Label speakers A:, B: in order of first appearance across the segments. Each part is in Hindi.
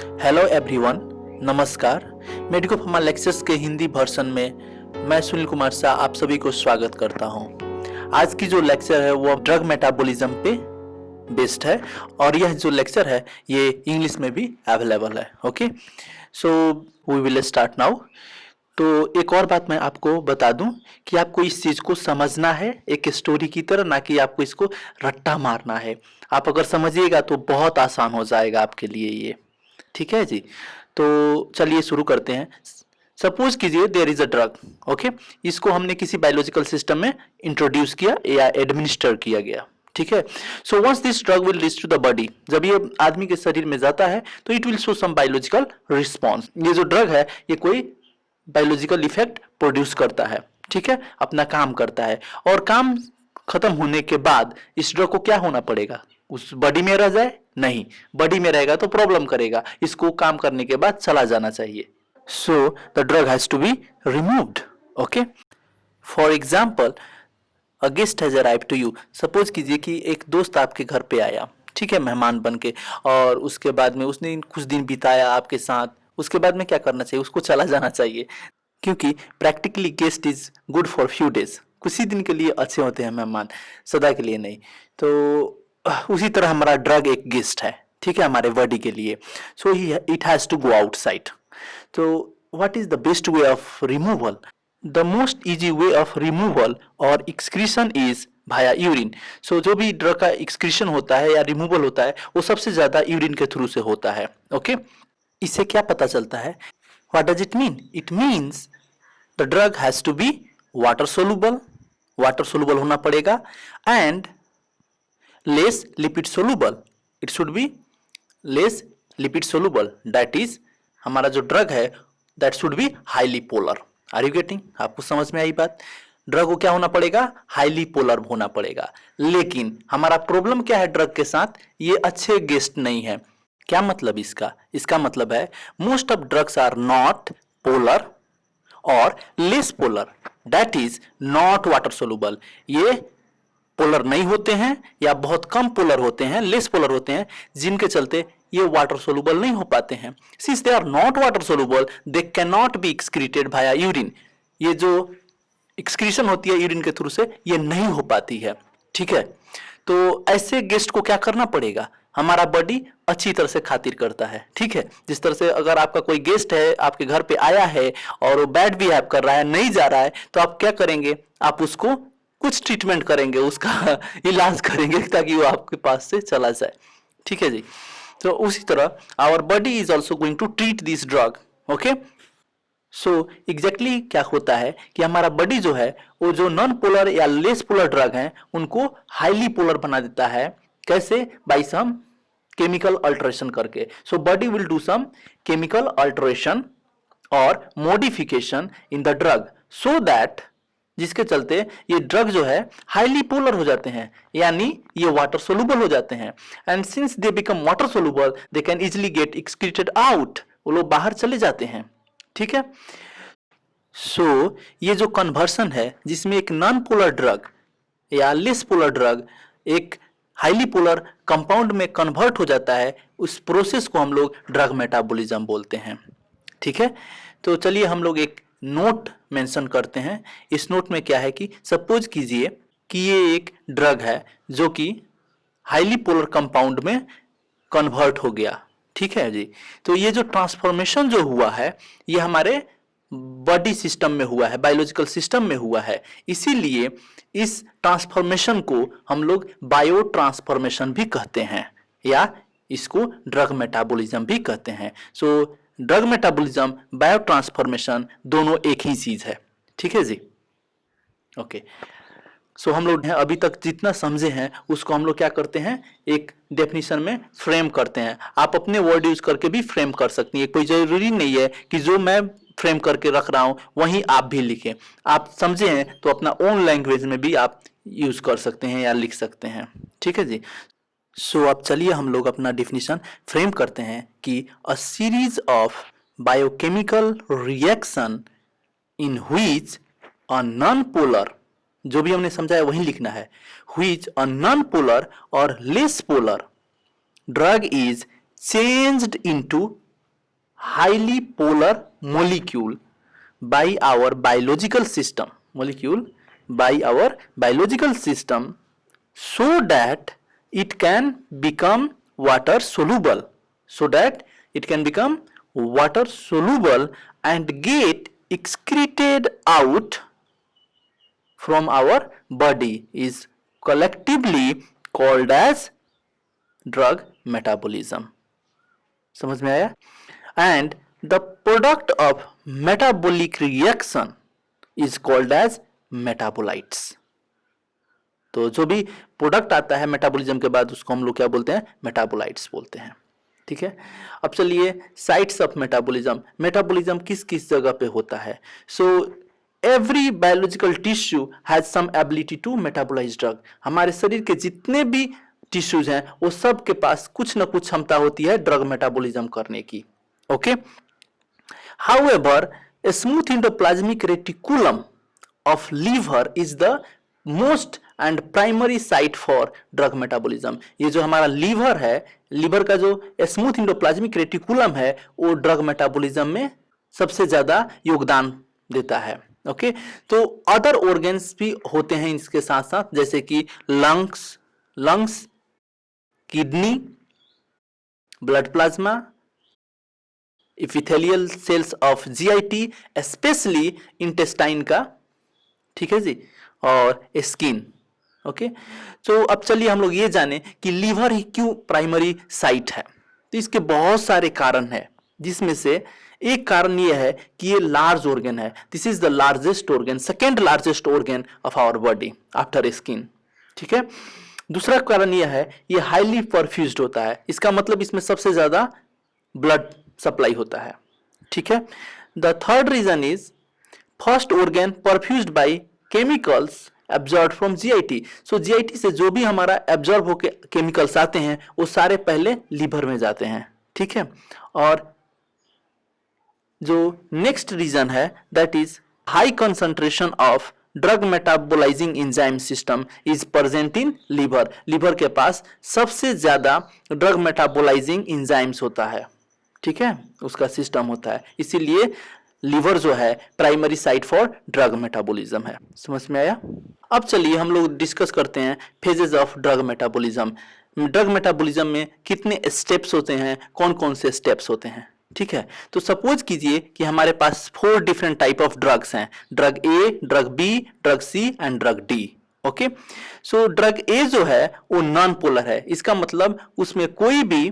A: हेलो एवरीवन, नमस्कार। मेडिको फार्मा लेक्चर्स के हिंदी वर्जन में मैं सुनील कुमार शाह आप सभी को स्वागत करता हूं। आज की जो लेक्चर है वो ड्रग मेटाबॉलिज्म पे बेस्ड है और यह जो लेक्चर है ये इंग्लिश में भी अवेलेबल है। Okay, so we will start now. तो एक और बात मैं आपको बता दूं कि आपको इस चीज को समझना है एक स्टोरी की तरह, ना कि आपको इसको रट्टा मारना है। आप अगर समझिएगा तो बहुत आसान हो जाएगा आपके लिए ये। ठीक है जी, तो चलिए शुरू करते हैं। सपोज कीजिए there is a drug. Okay, इसको हमने किसी बायोलॉजिकल सिस्टम में इंट्रोड्यूस किया या एडमिनिस्टर किया गया। ठीक है, so once this drug will reach to the body, जब ये आदमी के शरीर में जाता है तो it will show some biological response. ये जो ड्रग है ये कोई बायोलॉजिकल इफेक्ट प्रोड्यूस करता है। ठीक है, अपना काम करता है और काम खत्म होने के बाद इस ड्रग को क्या होना पड़ेगा? उस बॉडी में रह जाए? नहीं, बॉडी में रहेगा तो प्रॉब्लम करेगा। इसको काम करने के बाद चला जाना चाहिए। So the drug has to be removed. Okay, for example a guest has arrived to you. Suppose कीजिए कि एक दोस्त आपके घर पे आया, ठीक है, मेहमान बन के, और उसके बाद में उसने कुछ दिन बिताया आपके साथ। उसके बाद में क्या करना चाहिए? उसको चला जाना चाहिए, क्योंकि practically guest is good for few days. कुछ ही दिन के लिए अच्छे होते हैं मेहमान, सदा के लिए नहीं। तो उसी तरह हमारा ड्रग एक गेस्ट है, ठीक है, हमारे बॉडी के लिए। So it has to go outside. तो what is the best way of removal? The most easy way of removal और excretion is via urine. So जो भी ड्रग का एक्सक्रीशन होता है या रिमूवल होता है वो सबसे ज्यादा यूरिन के थ्रू से होता है। ओके, इससे क्या पता चलता है? What does it mean? It means the drug has to be water soluble होना पड़ेगा and less lipid soluble. It should be less lipid soluble. That is, हमारा जो ड्रग है that should be highly polar. Are you getting? आपको समझ में आई बात? ड्रग को क्या होना पड़ेगा? हाईली पोलर होना पड़ेगा। लेकिन हमारा प्रॉब्लम क्या है ड्रग के साथ? ये अच्छे गेस्ट नहीं है। क्या मतलब इसका? इसका मतलब है most of drugs are not polar और less polar, that is not water soluble. ये पोलर नहीं होते हैं या बहुत कम पोलर होते हैं, लेस पोलर होते हैं, जिनके चलते ये वाटर सोलुबल नहीं हो पाते हैं। Since they are not water soluble they can not be excreted भाया यूरिन। ये जो एक्सक्रीशन होती है यूरिन के थ्रू से ये नहीं हो पाती है। ठीक है, तो ऐसे गेस्ट को क्या करना पड़ेगा? हमारा बॉडी अच्छी तरह से खातिर करता है। ठीक है, जिस तरह से अगर आपका कोई गेस्ट है आपके घर पे आया है और वो बैड बिहेव कर रहा है, नहीं जा रहा है, तो आप क्या करेंगे? आप उसको कुछ ट्रीटमेंट करेंगे, उसका इलाज करेंगे ताकि वो आपके पास से चला जाए। ठीक है जी, तो उसी तरह our body is also going to treat this drug. Okay, so exactly क्या होता है कि हमारा बॉडी जो है वो जो नॉन पोलर या लेस पोलर ड्रग हैं उनको हाईली पोलर बना देता है। कैसे? बाई सम केमिकल अल्टरेशन करके। So body will do some chemical alteration और modification in the drug so that, जिसके चलते ये ड्रग जो है हाईली पोलर हो जाते हैं, यानी ये वाटर सोलुबल हो जाते हैं। And since they become water soluble they can easily get excreted out. वो लोग बाहर चले जाते हैं। ठीक है, सो ये जो कन्वर्सन है जिसमें एक नॉन पोलर ड्रग या लेस पोलर ड्रग एक हाईली पोलर कंपाउंड में कन्वर्ट हो जाता है, उस प्रोसेस को हम लोग ड्रग मेटाबॉलिज्म बोलते हैं। ठीक है, तो चलिए हम लोग एक नोट मेंशन करते हैं। इस नोट में क्या है कि सपोज कीजिए कि ये एक ड्रग है जो कि हाईली पोलर कंपाउंड में कन्वर्ट हो गया। ठीक है जी, तो ये जो ट्रांसफॉर्मेशन जो हुआ है ये हमारे बॉडी सिस्टम में हुआ है, बायोलॉजिकल सिस्टम में हुआ है। इसीलिए इस ट्रांसफॉर्मेशन को हम लोग बायो ट्रांसफॉर्मेशन भी कहते हैं या इसको ड्रग मेटाबॉलिज्म भी कहते हैं। So drug metabolism, bio transformation दोनों एक ही चीज है। ठीक है जी, ओके। सो हम लोग अभी तक जितना समझे हैं उसको हम लोग क्या करते हैं? एक डेफिनेशन में फ्रेम करते हैं। आप अपने वर्ड यूज करके भी फ्रेम कर सकती हैं, कोई जरूरी नहीं है कि जो मैं फ्रेम करके रख रहा हूं वहीं आप भी लिखें। आप समझे हैं तो अपना ओन लैंग्वेज में भी आप यूज कर सकते हैं या लिख सकते हैं। ठीक है जी, सो अब चलिए हम लोग अपना डिफिनीशन फ्रेम करते हैं कि a series of biochemical reaction in which a non polar, जो भी हमने समझाया वही लिखना है, व्हिच अ नॉन पोलर और less polar drug is changed into highly polar molecule by our biological system, so that it can become water soluble, and get excreted out from our body is collectively called as drug metabolism. समझ में आया? And the product of metabolic reaction is called as metabolites. तो जो भी प्रोडक्ट आता है मेटाबॉलिज्म के बाद उसको हम लोग क्या बोलते हैं? मेटाबोलाइट्स बोलते हैं. ठीक है. अब चलिए साइट्स ऑफ मेटाबॉलिज्म किस किस जगह पे होता है. So every biological tissue has some ability to metabolise drug. हमारे शरीर के जितने भी टिश्यूज हैं वो सब के पास कुछ ना कुछ क्षमता होती है ड्रग मेटाबॉलिज्म करने की. Okay. However a smooth endoplasmic reticulum of liver is the most and primary site for drug metabolism. ये जो हमारा लीवर है, लीवर का जो स्मूथ इंडोप्लाज्मिक रेटिकुलम है वो ड्रग मेटाबॉलिज्म में सबसे ज्यादा योगदान देता है. ओके. तो अदर ऑर्गन्स भी होते हैं इसके साथ साथ, जैसे कि lungs, kidney, blood plasma, epithelial cells of GIT, specially intestine का. ठीक है जी. और स्किन. ओके. तो अब चलिए हम लोग ये जाने कि लीवर ही क्यों प्राइमरी साइट है. तो इसके बहुत सारे कारण हैं, जिसमें से एक कारण यह है कि ये लार्ज ऑर्गन है. This is the largest organ, second largest organ of our body after skin. ठीक है. दूसरा कारण यह है ये हाईली परफ्यूज्ड होता है. इसका मतलब इसमें सबसे ज्यादा ब्लड सप्लाई होता है. ठीक है. The third region is first organ perfused by chemicals absorb from GIT. So GIT से जो भी हमारा एब्जॉर्ब होके केमिकल्स आते हैं वो सारे पहले लीवर में जाते हैं. ठीक है. और जो नेक्स्ट रीजन है that is high concentration of drug metabolising enzyme system is present in liver. Liver के पास सबसे ज्यादा ड्रग मेटाबोलाइजिंग एंजाइम्स होता है. ठीक है. उसका सिस्टम होता है, इसीलिए लीवर जो है primary site for drug metabolism है. समझ में आया? अब चलिए हम लोग डिस्कस करते हैं phases of drug metabolism. Drug metabolism में कितने स्टेप्स होते हैं, कौन कौन से स्टेप्स होते हैं. ठीक है. तो सपोज कीजिए कि हमारे पास 4 डिफरेंट टाइप ऑफ ड्रग्स हैं. Drug A, drug B, drug C and drug D. Okay. So drug A जो है वो नॉन पोलर है. इसका मतलब उसमें कोई भी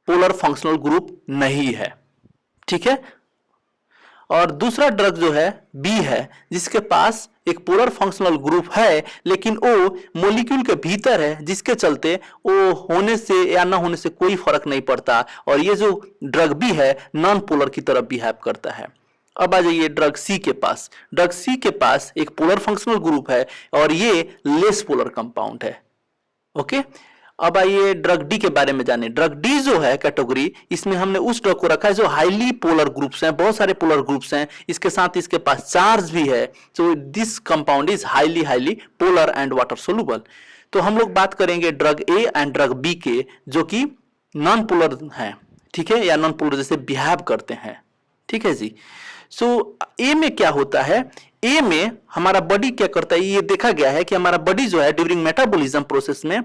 A: पोलर फंक्शनल ग्रुप नहीं है. ठीक है. और दूसरा ड्रग जो है बी है, जिसके पास एक पोलर फंक्शनल ग्रुप है लेकिन वो मॉलिक्यूल के भीतर है, जिसके चलते वो होने से या ना होने से कोई फर्क नहीं पड़ता. और ये जो ड्रग बी है नॉन पोलर की तरफ बिहेव करता है. अब आ जाइए ड्रग सी के पास. ड्रग सी के पास एक पोलर फंक्शनल ग्रुप है और ये लेस पोलर कंपाउंड है. ओके. अब आइए ड्रग डी के बारे में जाने. ड्रग डी जो है कैटेगरी, इसमें हमने उस ड्रग को रखा है जो हाईली पोलर ग्रुप्स हैं, बहुत सारे पोलर ग्रुप्स हैं, इसके साथ इसके पास चार्ज भी है. So this compound is highly polar and water soluble. तो हम लोग बात करेंगे drug A and drug B के, जो कि नॉन पोलर हैं. ठीक है. या नॉन पोलर जैसे बिहेव करते हैं. ठीक है जी. सो ए में क्या होता है, ए में हमारा बॉडी क्या करता है, ये देखा गया है कि हमारा बॉडी जो है ड्यूरिंग मेटाबॉलिज्म प्रोसेस में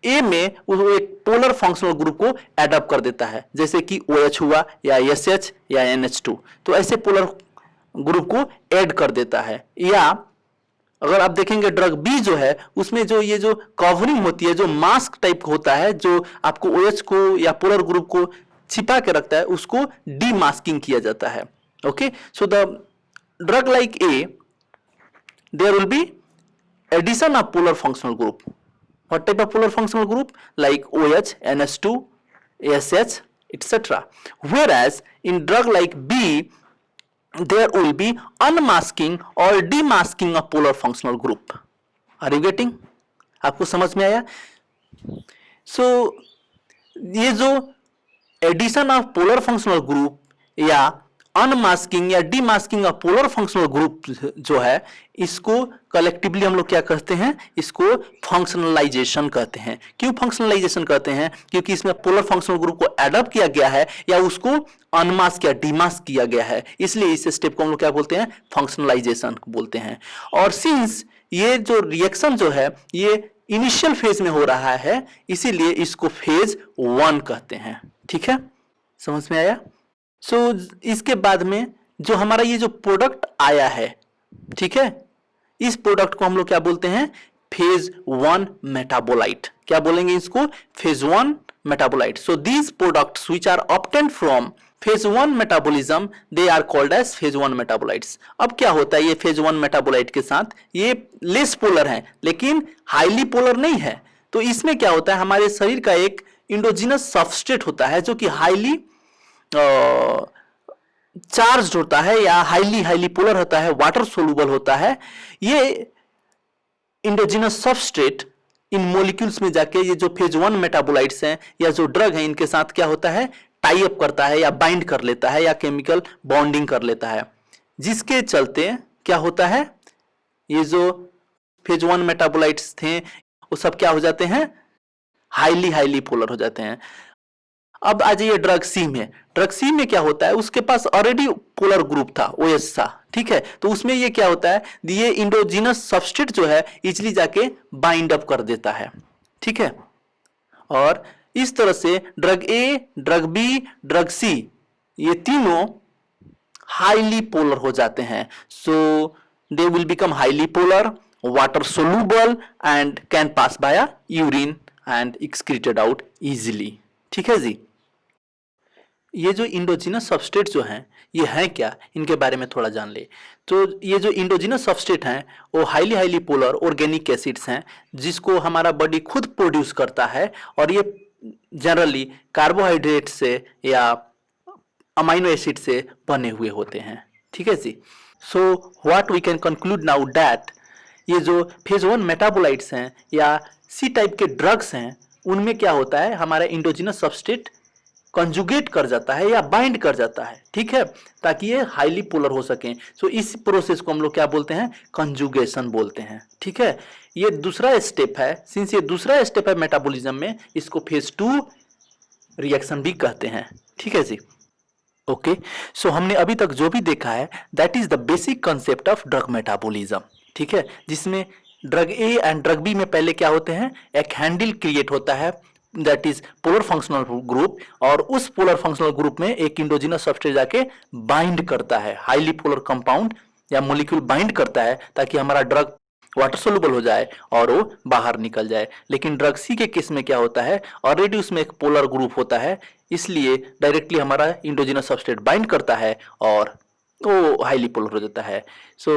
A: ए में वो एक पोलर फंक्शनल ग्रुप को एडॉप्ट कर देता है, जैसे कि OH हुआ या SH या NH2. तो ऐसे पोलर ग्रुप को ऐड कर देता है. या अगर आप देखेंगे ड्रग बी जो है उसमें जो ये जो कवरिंग होती है, जो मास्क टाइप होता है, जो आपको OH को या पोलर ग्रुप को छिपा के रखता है, उसको डीमास्किंग किया जाता है. Okay. So the drug like A there will be addition of polar functional group. What type of polar functional group? Like OH, NH2, ASH, etc. Whereas in drug like B, there will be unmasking or demasking of polar functional group. Are you getting? आपको समझ में आया? So ये जो addition of polar functional group या अनमास्किंग या demasking of polar functional group जो है, इसको कलेक्टिवली हम लोग क्या कहते हैं, इसको फंक्शनलाइजेशन कहते हैं। क्यों फंक्शनलाइजेशन कहते हैं? क्योंकि इसमें पोलर फंक्शनल ग्रुप को एडॉप्ट किया गया है या उसको अनमास्क या डीमास्क किया गया है, इसलिए इस स्टेप को हम लोग क्या बोलते हैं, फंक्शनलाइजेशन बोलते हैं। और सिंस ये जो रिएक्शन जो है ये इनिशियल फेज में हो रहा है, इसीलिए इसको फेज 1 कहते हैं। ठीक है, समझ में आया? इसके बाद में जो हमारा ये जो प्रोडक्ट आया है, ठीक है, इस प्रोडक्ट को हम लोग क्या बोलते हैं, फेज 1 मेटाबोलाइट। क्या बोलेंगे इसको? Phase 1 metabolite. So these products which are obtained from phase 1 metabolism they are called as phase 1 metabolites. अब क्या होता है, ये फेज 1 मेटाबोलाइट के साथ ये लेस पोलर है लेकिन हाईली पोलर नहीं है। तो इसमें क्या होता है, हमारे शरीर का एक इंडोजिनस सबस्ट्रेट होता है जो कि हाईली चार्ज होता है या हाईली पोलर होता है, वाटर सोल्यूबल होता है। ये इंडोजिनस सबस्ट्रेट इन मोलिक्यूल्स में जाके ये जो फेज 1 मेटाबोलाइट्स हैं या जो ड्रग है, इनके साथ क्या होता है, टाई अप करता है या बाइंड कर लेता है या केमिकल बॉन्डिंग कर लेता है, जिसके चलते क्या होता है, ये जो फेज 1 मेटाबोलाइट्स थे वो सब क्या हो जाते हैं, हाईली पोलर हो जाते हैं। अब आ जाइए ड्रग सी में। ड्रग सी में क्या होता है, उसके पास ऑलरेडी पोलर ग्रुप था, OH था, ठीक है। तो उसमें ये क्या होता है, ये इंडोजिनस सबस्ट्रेट जो है इजिली जाके बाइंड अप कर देता है, ठीक है। और इस तरह से drug A, drug B, drug C, ये तीनों हाईली पोलर हो जाते हैं। So they will become highly polar, water soluble and can pass by urine and excreted out easily, ठीक है जी। ये जो इंडोजिनस सबस्ट्रेट जो हैं, ये हैं क्या, इनके बारे में थोड़ा जान ले। तो ये जो इंडोजिनस सबस्ट्रेट हैं वो हाईली पोलर ऑर्गेनिक एसिड्स हैं जिसको हमारा बॉडी खुद प्रोड्यूस करता है, और ये जनरली कार्बोहाइड्रेट से या अमाइनो एसिड से बने हुए होते हैं, ठीक है जी। So what we can conclude now that ये जो फेज 1 मेटाबोलाइट्स हैं या सी टाइप के ड्रग्स हैं, उनमें क्या होता है, हमारा इंडोजिनस सबस्ट्रेट कंजुगेट कर जाता है या बाइंड कर जाता है, ठीक है, ताकि ये हाईली पोलर हो सकें। सो इस प्रोसेस को हम लोग क्या बोलते हैं, कंजुगेशन बोलते हैं, ठीक है। ये दूसरा स्टेप है, सिंस ये दूसरा स्टेप है मेटाबॉलिज्म में, इसको फेज 2 रिएक्शन भी कहते हैं, ठीक है जी। ओके, सो हमने अभी तक जो भी देखा है that is the basic concept of drug metabolism, ठीक है, जिसमें drug A and drug B में पहले क्या होते हैं, एक हैंडल क्रिएट होता है that is polar functional group, और उस पोलर फंक्शनल ग्रुप में एक इंडोजिनस सबस्ट्रेट जाके बाइंड करता है, हाईली पोलर कंपाउंड या मॉलिक्यूल बाइंड करता है ताकि हमारा ड्रग वाटर सोल्यूबल हो जाए और वो बाहर निकल जाए। लेकिन ड्रग सी के केस में क्या होता है, ऑलरेडी उसमें एक पोलर ग्रुप होता है, इसलिए डायरेक्टली हमारा इंडोजिनस सबस्ट्रेट बाइंड करता है और वो हाईली पोलर हो जाता है। सो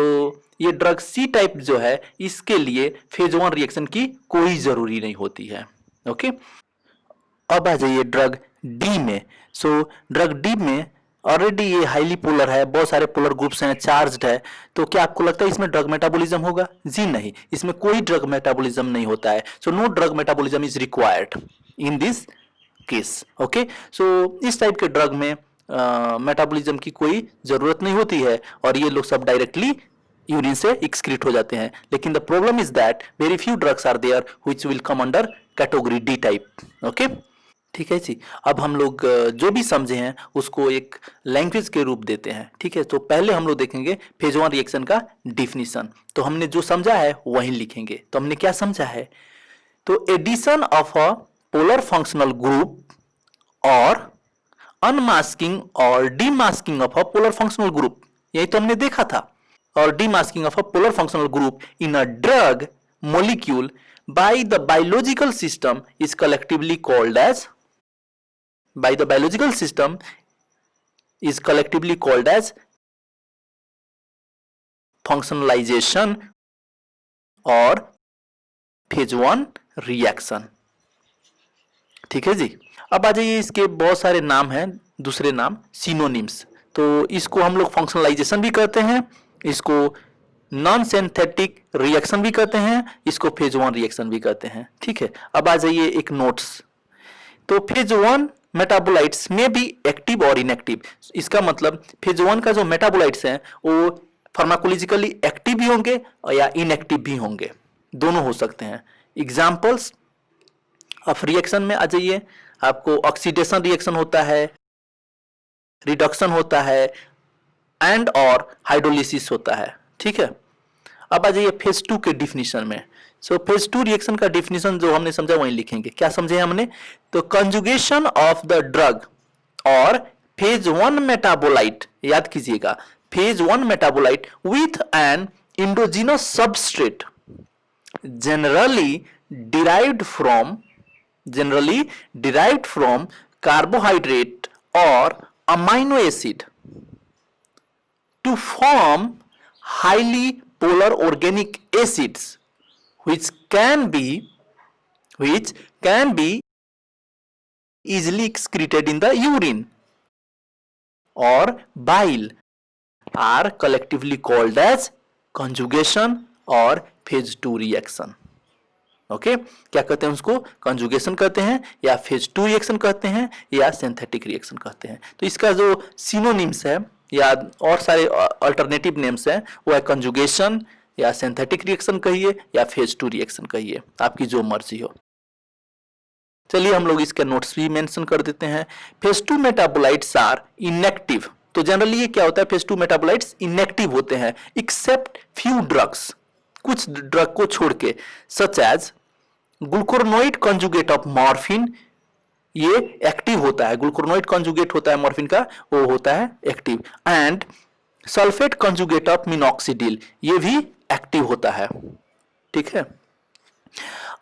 A: ये ड्रग सी टाइप जो है, इसके लिए फेज 1 रिएक्शन की कोई जरूरी नहीं होती है, ओके। अब आ जाइए ड्रग डी में। सो ड्रग डी में ऑलरेडी ये हाईली पोलर है, बहुत सारे पोलर ग्रुप्स हैं, चार्ज्ड है, तो क्या आपको लगता है इसमें ड्रग मेटाबॉलिज्म होगा? जी नहीं, इसमें कोई ड्रग मेटाबॉलिज्म नहीं होता है। So no drug metabolism is required in this case, okay. So इस टाइप के ड्रग में मेटाबॉलिज्म की कोई जरूरत नहीं होती है और ये लोग सब डायरेक्टली यूरिन से एक्सक्रीट हो जाते हैं। लेकिन the problem is that very few drugs are there which will come under category D type, okay, ठीक है जी। अब हम लोग जो भी समझे हैं उसको एक लैंग्वेज के रूप देते हैं, ठीक है। तो पहले हम लोग देखेंगे फेज 1 रिएक्शन का डिफिनीशन। तो हमने जो समझा है वही लिखेंगे। तो हमने क्या समझा है, तो addition of a polar functional group और अनमास्किंग और demasking of a polar functional group, यही तो हमने देखा था। और demasking of a polar functional group in a drug molecule by the biological system is collectively called as functionalization और फेज 1 रिएक्शन, ठीक है जी। अब आ जाइए, इसके बहुत सारे नाम हैं, दूसरे नाम सिनोनिम्स। तो इसको हम लोग फंक्शनलाइजेशन भी कहते हैं, इसको नॉन सिंथेटिक रिएक्शन भी कहते हैं, इसको फेज 1 रिएक्शन भी कहते हैं, ठीक है। अब आ जाइए एक नोट्स। तो फेज 1 मेटाबोलाइट्स में बी एक्टिव और इनएक्टिव। इसका मतलब फेज 1 का जो मेटाबोलाइट्स हैं वो फार्माकोलॉजिकली एक्टिव भी होंगे या इनएक्टिव भी होंगे, दोनों हो सकते हैं। एग्जाम्पल्स ऑफ रिएक्शन में आ जाइए, आपको ऑक्सीडेशन रिएक्शन होता है, रिडक्शन होता है एंड और हाइड्रोलिसिस होता है। ठीक है, अब आ जाइए फेज 2 के डिफिनीशन में। सो फेज 2 रिएक्शन का डिफिनीशन जो हमने समझा वहीं लिखेंगे। क्या समझे हमने? तो कंजुगेशन ऑफ द ड्रग और फेज 1 मेटाबोलाइट, याद कीजिएगा, phase 1 metabolite with an indigenous substrate derived derived from carbohydrate or amino acid to form highly polar organic acids which can be easily excreted in the urine or bile are collectively called as conjugation or phase 2 reaction। Okay, क्या कहते हैं उसको? कंजुगेशन कहते हैं या फेज 2 रिएक्शन कहते हैं या सिंथेटिक रिएक्शन कहते हैं। तो इसका जो सिनोनिम्स है या और सारे अल्टरनेटिव नेम्स हैं वो है कंजुगेशन या सिंथेटिक रिएक्शन कहिए या फेज 2 रिएक्शन कहिए, आपकी जो मर्जी हो। चलिए हम लोग इसके नोट्स भी मेंशन कर देते हैं। Phase 2 metabolites are inactive. तो जनरली ये क्या होता है, फेज 2 मेटाबोलाइट्स इनएक्टिव होते हैं एक्सेप्ट फ्यू ड्रग्स, कुछ ड्रग को छोड़ के, such as glucuronide conjugate of morphine, ये एक्टिव होता है। ग्लूकोरोनोइड कॉन्जुगेट होता है मॉर्फिन का, वो होता है active. And sulphate conjugate of minoxidil, ये भी एक्टिव होता है। ठीक है,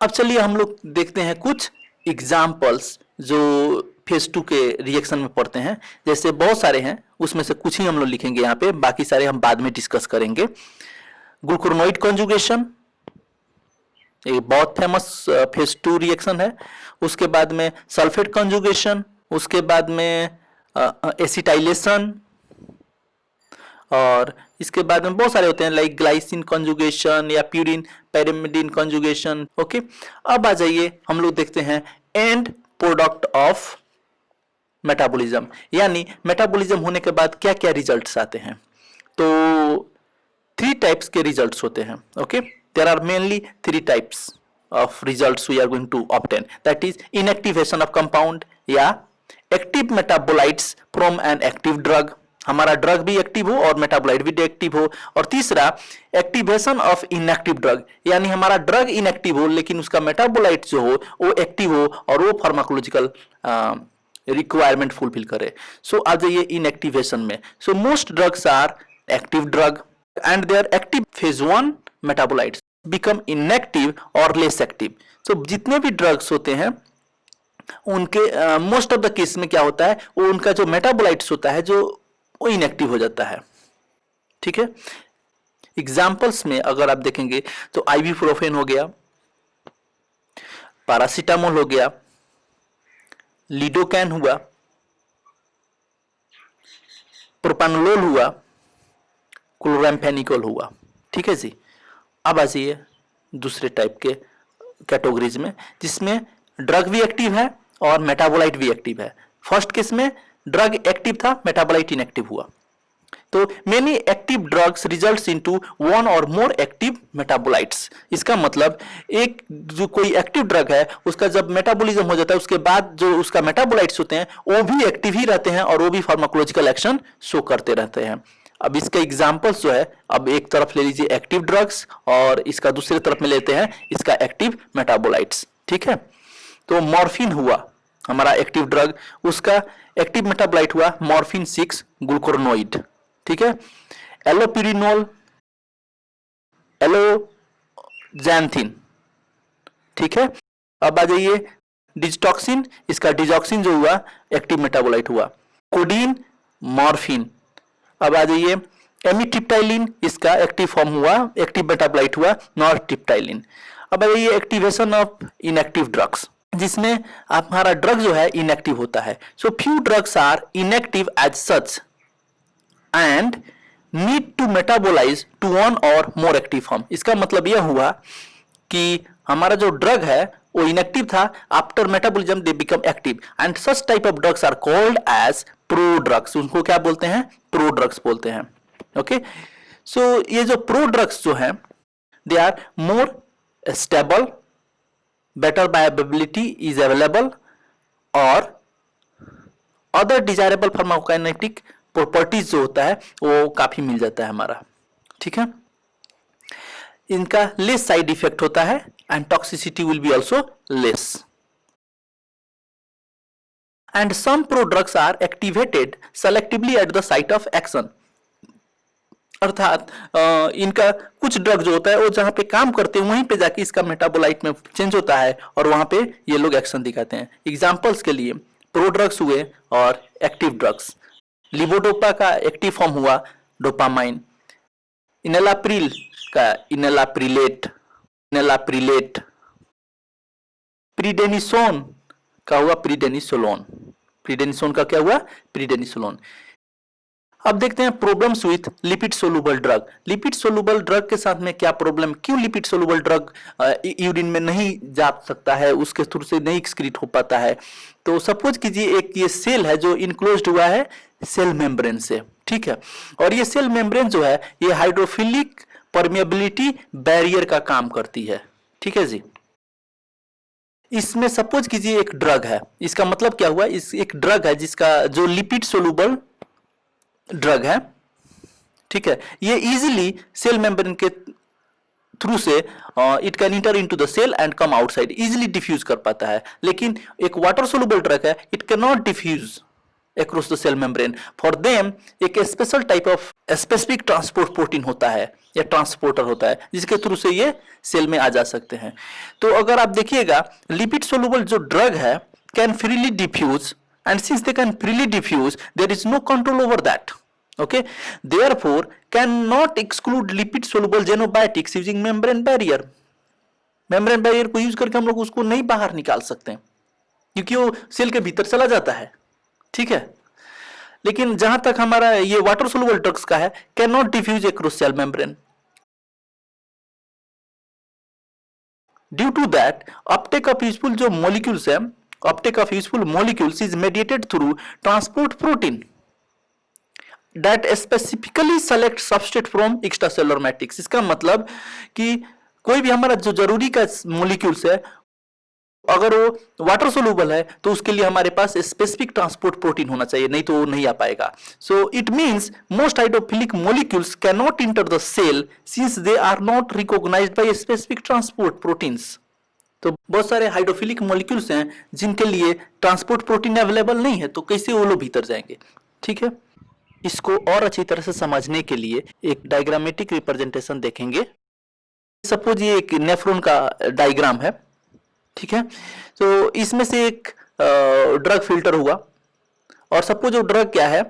A: अब चलिए हम लोग देखते हैं कुछ एग्जाम्पल्स जो फेज 2 के रिएक्शन में पढ़ते हैं। जैसे बहुत सारे हैं, उसमें से कुछ ही हम लोग लिखेंगे यहाँ पे, बाकी सारे हम बाद में डिस्कस करेंगे। ग्लूकोरोनोइड कॉन्जुगेशन एक बहुत फेमस फेज 2 रिएक्शन है। उसके बाद में सल्फेट कॉन्जुगेशन, उसके बाद में एसिटाइलेशन, और इसके बाद में बहुत सारे होते हैं लाइक ग्लाइसिन कॉन्जुगेशन या प्यूरिन पैरिमिडिन कॉन्जुगेशन। ओके, अब आ जाइए हम लोग देखते हैं एंड प्रोडक्ट ऑफ मेटाबॉलिज्म, यानी मेटाबॉलिज्म होने के बाद क्या क्या रिजल्ट्स आते हैं। तो 3 टाइप्स के रिजल्ट्स होते हैं। Okay, there are mainly 3 types of results we are going to obtain, that is inactivation of compound या active metabolites from an active drug, हमारा ड्रग भी एक्टिव हो और मेटाबोलाइट भी एक्टिव हो। और तीसरा एक्टिवेशन ऑफ इनएक्टिव ड्रग, यानी हमारा ड्रग इनएक्टिव हो लेकिन उसका मेटाबोलाइट जो हो वो एक्टिव हो और वो फार्माकोलॉजिकल रिक्वायरमेंट फुलफिल करे। सो आ जाइए इनएक्टिवेशन में। So most drugs are active drug and their active phase 1 metabolites become inactive or less active। so जितने भी ड्रग्स होते हैं उनके मोस्ट ऑफ द केस में क्या होता है, वो उनका जो मेटाबोलाइट्स होता है जो वो इनएक्टिव हो जाता है। ठीक है, एग्जांपल्स में अगर आप देखेंगे तो आइबुप्रोफेन हो गया, पैरासीटामोल हो गया, लिडोकैन हुआ, प्रोपानोलोल हुआ, क्लोराम्फेनिकोल हुआ। ठीक है जी, अब आ जाइए दूसरे टाइप के कैटेगरीज में जिसमें ड्रग भी एक्टिव है और मेटाबोलाइट भी एक्टिव है। फर्स्ट केस में ड्रग एक्टिव था, मेटाबोलाइट इनएक्टिव हुआ। तो many active drugs results into 1 और मोर एक्टिव मेटाबोलाइट्स। इसका मतलब एक जो कोई एक्टिव ड्रग है उसका जब मेटाबॉलिज्म हो जाता है उसके बाद जो उसका मेटाबोलाइट्स होते हैं वो भी एक्टिव ही रहते हैं और वो भी फार्माकोलॉजिकल एक्शन शो करते रहते हैं। अब इसका एग्जांपल्स जो है, अब एक तरफ ले लीजिए एक्टिव ड्रग्स और इसका दूसरे तरफ में लेते हैं इसका एक्टिव मेटाबोलाइट्स। ठीक है, तो मॉर्फिन हुआ हमारा एक्टिव ड्रग, उसका एक्टिव मेटाबोलाइट हुआ मॉर्फिन 6 ग्लूकोरोनोइड। ठीक है, एलोपिरिनोल, एलोजैंथिन। ठीक है, अब आ जाइए डिजटॉक्सिन, इसका डिजॉक्सिन जो हुआ एक्टिव मेटाबोलाइट हुआ। Codeine, morphine. अब आ जाइए एमिट्रिप्टाइलिन, इसका एक्टिव फॉर्म हुआ, एक्टिव मेटाबोलाइट हुआ नॉरट्रिप्टाइलिन। अब आ जाइए एक्टिवेशन ऑफ इनएक्टिव ड्रग्स जिसमें हमारा ड्रग जो है इनएक्टिव होता है। So few drugs are inactive as such and need to metabolise to 1 और मोर एक्टिव फॉर्म। इसका मतलब यह हुआ कि हमारा जो ड्रग है वो इनएक्टिव था, after metabolism they become active, and such type of drugs are called as prodrugs. उनको क्या बोलते हैं? प्रो ड्रग्स बोलते हैं। ओके, सो ये जो प्रो ड्रग्स जो है they are more stable, better bioavailability is available, और अदर डिजायरेबल फार्माकोकाइनेटिक प्रॉपर्टीज जो होता है वो काफी मिल जाता है हमारा। ठीक है, इनका लेस साइड इफेक्ट होता है and toxicity will be also less. And some prodrugs are activated selectively at the site of action. अर्थात इनका कुछ ड्रग जो होता है वो जहां पे काम करते हैं वहीं पे जाके इसका मेटाबोलाइट में चेंज होता है और वहां पे ये लोग एक्शन दिखाते हैं। एग्जांपल्स के लिए प्रो ड्रग्स हुए और एक्टिव ड्रग्स। लिवोडोपा का एक्टिव फॉर्म हुआ डोपामाइन, इनेलाप्रिल का इनेलाप्रिलेट, प्रीडेनिसोन का हुआ प्रीडेनिसोलोन, प्रीडेनिसोन का क्या हुआ? प्रीडेनिसोलोन। अब देखते हैं problems with lipid soluble drug. Lipid soluble drug के साथ में क्या प्रॉब्लम, क्यों लिपिड सोलुबल ड्रग यूरिन में नहीं जा सकता है, उसके थ्रू से नहीं एक्सक्रीट हो पाता है। तो सपोज कीजिए एक ये सेल है जो इनक्लोज्ड हुआ है सेल मेम्ब्रेन से, ठीक है, और ये सेल मेम्ब्रेन जो है ये हाइड्रोफिलिक परमिएबिलिटी बैरियर का काम करती है। ठीक है जी, इसमें सपोज कीजिए एक ड्रग है, इसका मतलब क्या हुआ, इस एक ड्रग है जिसका जो लिपिड सोलुबल ड्रग है, ठीक है, ये इजीली सेल मेम्ब्रेन के थ्रू से it can enter into the cell and come outside, easily diffuse कर पाता है। लेकिन एक वाटर सोलुबल ड्रग है, it can not diffuse across the cell membrane. For them एक special type of specific transport protein होता है या ट्रांसपोर्टर होता है जिसके थ्रू से ये सेल में आ जा सकते हैं। तो अगर आप देखिएगा लिपिड सोलुबल जो ड्रग है can freely diffuse, and since they can freely diffuse there is no control over that. Okay, therefore can not exclude lipid soluble xenobiotics using membrane barrier. Membrane barrier को यूज करके हम लोग उसको नहीं बाहर निकाल सकते हैं क्योंकि वो सेल के भीतर चला जाता है। ठीक है, लेकिन जहां तक हमारा ये वाटर सोलुबल ड्रग्स का है, can not diffuse across cell membrane. Due to that uptake of useful जो मॉलिक्यूल्स है, uptake of useful molecules is mediated through transport protein that specifically select substrate from extracellular matrix. इसका मतलब कि कोई भी हमारा जो जरूरी का मॉलिक्यूल्स है अगर वो वाटर सोलुबल है तो उसके लिए हमारे पास स्पेसिफिक ट्रांसपोर्ट प्रोटीन होना चाहिए, नहीं तो वो नहीं आ पाएगा। So it means most hydrophilic molecules can not enter the cell since they are not recognised by specific transport proteins. तो बहुत सारे हाइड्रोफिलिक मॉलिक्यूल्स हैं जिनके लिए ट्रांसपोर्ट प्रोटीन अवेलेबल नहीं है, तो कैसे वो लोग भीतर जाएंगे। ठीक है, इसको और अच्छी तरह से समझने के लिए एक डायग्रामेटिक रिप्रेजेंटेशन देखेंगे। सपोज ये एक नेफ्रॉन का डायग्राम है, ठीक है, तो इसमें से एक ड्रग फिल्टर हुआ और सपोज वो ड्रग क्या है,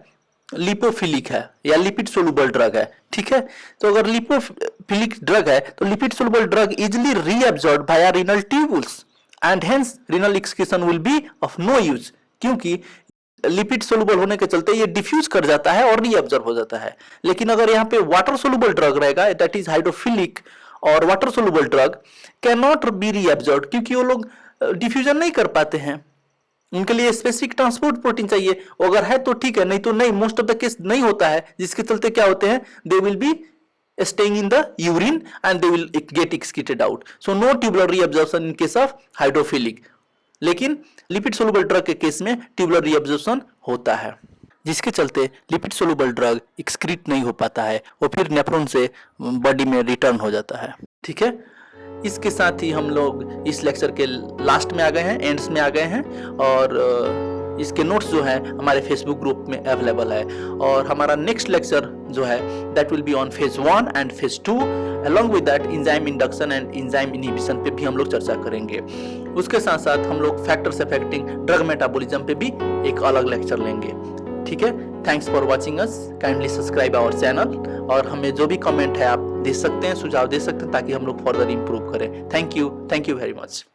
A: लिपोफिलिक है या लिपिड सोलुबल ड्रग है। ठीक है, तो अगर लिपोफिलिक ड्रग है तो lipid soluble drug easily reabsorbed by renal tubules and hence renal excretion will be of no use, क्योंकि लिपिड सोलुबल होने के चलते ये डिफ्यूज कर जाता है और रीअब्सॉर्ब हो जाता है। लेकिन अगर यहाँ पे वाटर सोलुबल ड्रग रहेगा दैट इज हाइड्रोफिलिक और water soluble drug can not B reabsorbed, क्योंकि वो लोग डिफ्यूजन नहीं कर पाते हैं, उनके लिए स्पेसिफिक ट्रांसपोर्ट प्रोटीन चाहिए। अगर है तो ठीक है, नहीं तो नहीं। मोस्ट ऑफ द केस नहीं होता है, जिसके चलते क्या होते हैं, they will be staying in the urine and they will get excreted out. So no tubular reabsorption in case of hydrophilic. लेकिन लिपिड सोलुबल ड्रग के केस में ट्यूबुलर रीअब्जॉर्प्शन होता है, जिसके चलते लिपिड सोलुबल ड्रग एक्सक्रीट नहीं हो पाता है, वो फिर नेफ्रॉन से बॉडी में रिटर्न हो जाता है। ठीक है, इसके साथ ही हम लोग इस लेक्चर के लास्ट में आ गए हैं, एंड्स में आ गए हैं, और इसके नोट्स जो है हमारे फेसबुक ग्रुप में अवेलेबल है। और हमारा नेक्स्ट लेक्चर जो है that will be on phase 1 and phase 2, along with that enzyme induction and enzyme inhibition पे भी हम लोग चर्चा करेंगे। उसके साथ साथ हम लोग फैक्टर्स अफेक्टिंग ड्रग मेटाबॉलिज्म पे भी एक अलग लेक्चर लेंगे। ठीक है, thanks for watching us, kindly subscribe our channel, और हमें जो भी कमेंट है आप दे सकते हैं, सुझाव दे सकते हैं, ताकि हम लोग फर्दर इंप्रूव करें। Thank you very much.